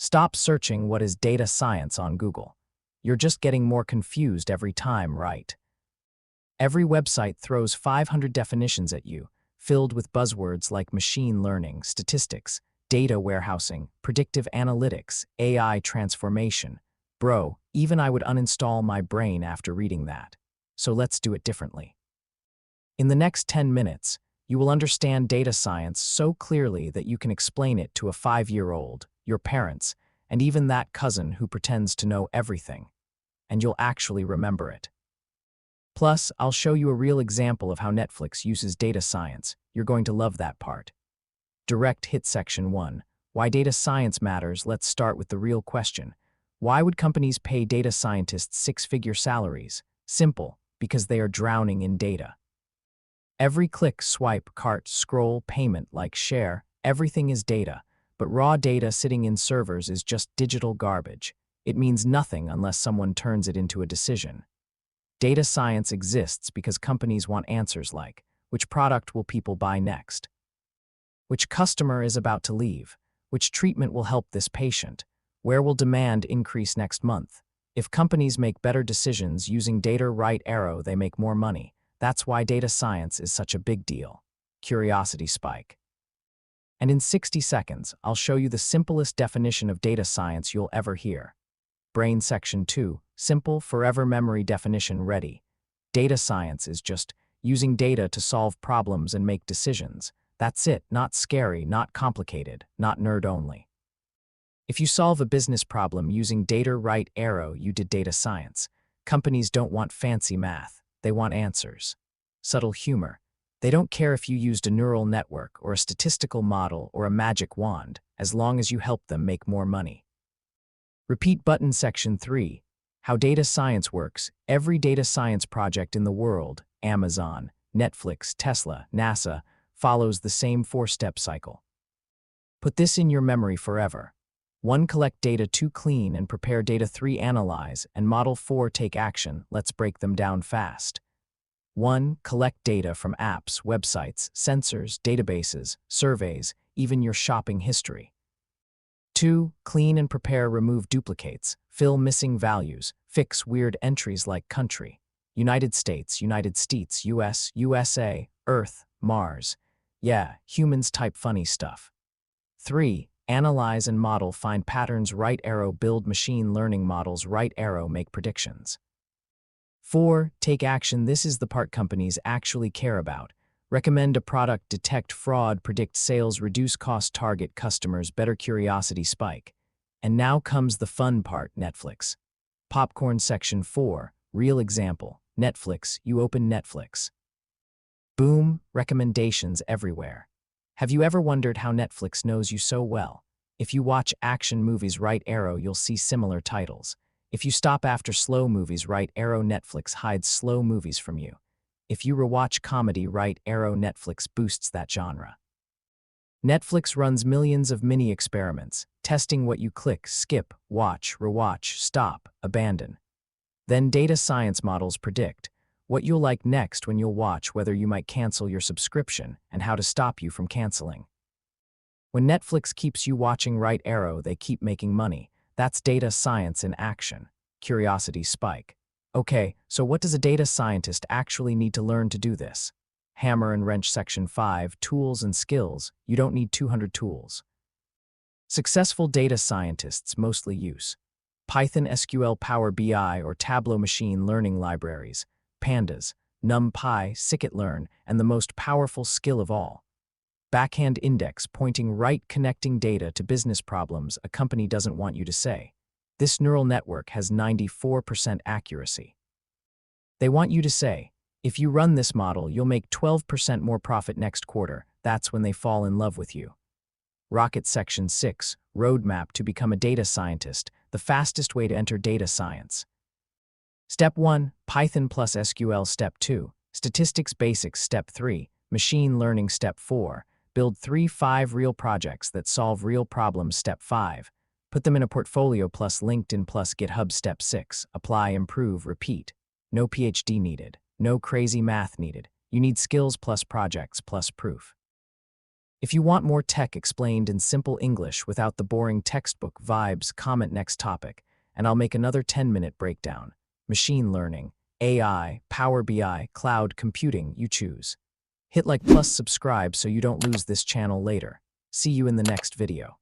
Stop searching what is data science on Google. You're just getting more confused every time, right? Every website throws 500 definitions at you, filled with buzzwords like machine learning, statistics, data warehousing, predictive analytics, AI transformation. Bro, even I would uninstall my brain after reading that. So let's do it differently. In the next 10 minutes, you will understand data science so clearly that you can explain it to a 5-year-old, your parents, and even that cousin who pretends to know everything. And you'll actually remember it. Plus, I'll show you a real example of how Netflix uses data science. You're going to love that part. Direct hit section 1. Why data science matters. Let's start with the real question. Why would companies pay data scientists 6-figure salaries? Simple, because they are drowning in data. Every click, swipe, cart, scroll, payment, like, share, everything is data, but raw data sitting in servers is just digital garbage. It means nothing unless someone turns it into a decision. Data science exists because companies want answers like, which product will people buy next? Which customer is about to leave? Which treatment will help this patient? Where will demand increase next month? If companies make better decisions using data right arrow, they make more money. That's why data science is such a big deal. Curiosity spike. And in 60 seconds, I'll show you the simplest definition of data science you'll ever hear. Brain section 2, simple, forever memory definition ready. Data science is just using data to solve problems and make decisions. That's it, not scary, not complicated, not nerd only. If you solve a business problem using data right arrow, you did data science. Companies don't want fancy math, they want answers. Subtle humor. They don't care if you used a neural network or a statistical model or a magic wand, as long as you help them make more money. Repeat button section 3. How data science works. Every data science project in the world, Amazon, Netflix, Tesla, NASA, follows the same 4-step cycle. Put this in your memory forever. 1. Collect data. 2. Clean and prepare data. 3. Analyze, and model. 4. Take action. Let's break them down fast. 1. Collect data from apps, websites, sensors, databases, surveys, even your shopping history. 2. Clean and prepare. Remove duplicates, fill missing values, fix weird entries like country, United States, US, USA, Earth, Mars. Yeah, humans type funny stuff. 3. Analyze and model. Find patterns. Right arrow. Build machine learning models. Right arrow. Make predictions. 4. Take action. This is the part companies actually care about. Recommend a product. Detect fraud. Predict sales. Reduce cost. Target customers. Better. Curiosity spike. And now comes the fun part. Netflix. Popcorn section 4. Real example. Netflix. You open Netflix. Boom, recommendations everywhere. Have you ever wondered how Netflix knows you so well? If you watch action movies, right arrow, you'll see similar titles. If you stop after slow movies, right arrow, Netflix hides slow movies from you. If you rewatch comedy, right arrow, Netflix boosts that genre. Netflix runs millions of mini experiments, testing what you click, skip, watch, rewatch, stop, abandon. Then data science models predict what you'll like next when you'll watch, whether you might cancel your subscription, and how to stop you from canceling. When Netflix keeps you watching, right arrow, they keep making money. That's data science in action. Curiosity spike. Okay, so what does a data scientist actually need to learn to do this? Hammer and wrench section 5, tools and skills. You don't need 200 tools. Successful data scientists mostly use Python, SQL, Power BI, or Tableau machine learning libraries, Pandas, NumPy, scikit-learn, and the most powerful skill of all, backhand index, pointing right, connecting data to business problems a company doesn't want you to say. This neural network has 94% accuracy. They want you to say, if you run this model, you'll make 12% more profit next quarter. That's when they fall in love with you. Rocket section 6, roadmap to become a data scientist, the fastest way to enter data science. Step 1, Python plus SQL. Step 2, statistics basics. Step 3, machine learning. Step 4, build 3-5 real projects that solve real problems. Step 5, put them in a portfolio plus LinkedIn plus GitHub. Step 6, apply, improve, repeat. No PhD needed, no crazy math needed. You need skills plus projects plus proof. If you want more tech explained in simple English without the boring textbook vibes, comment next topic, and I'll make another 10-minute breakdown. Machine learning, AI, Power BI, cloud computing, you choose. Hit like plus subscribe so you don't lose this channel later. See you in the next video.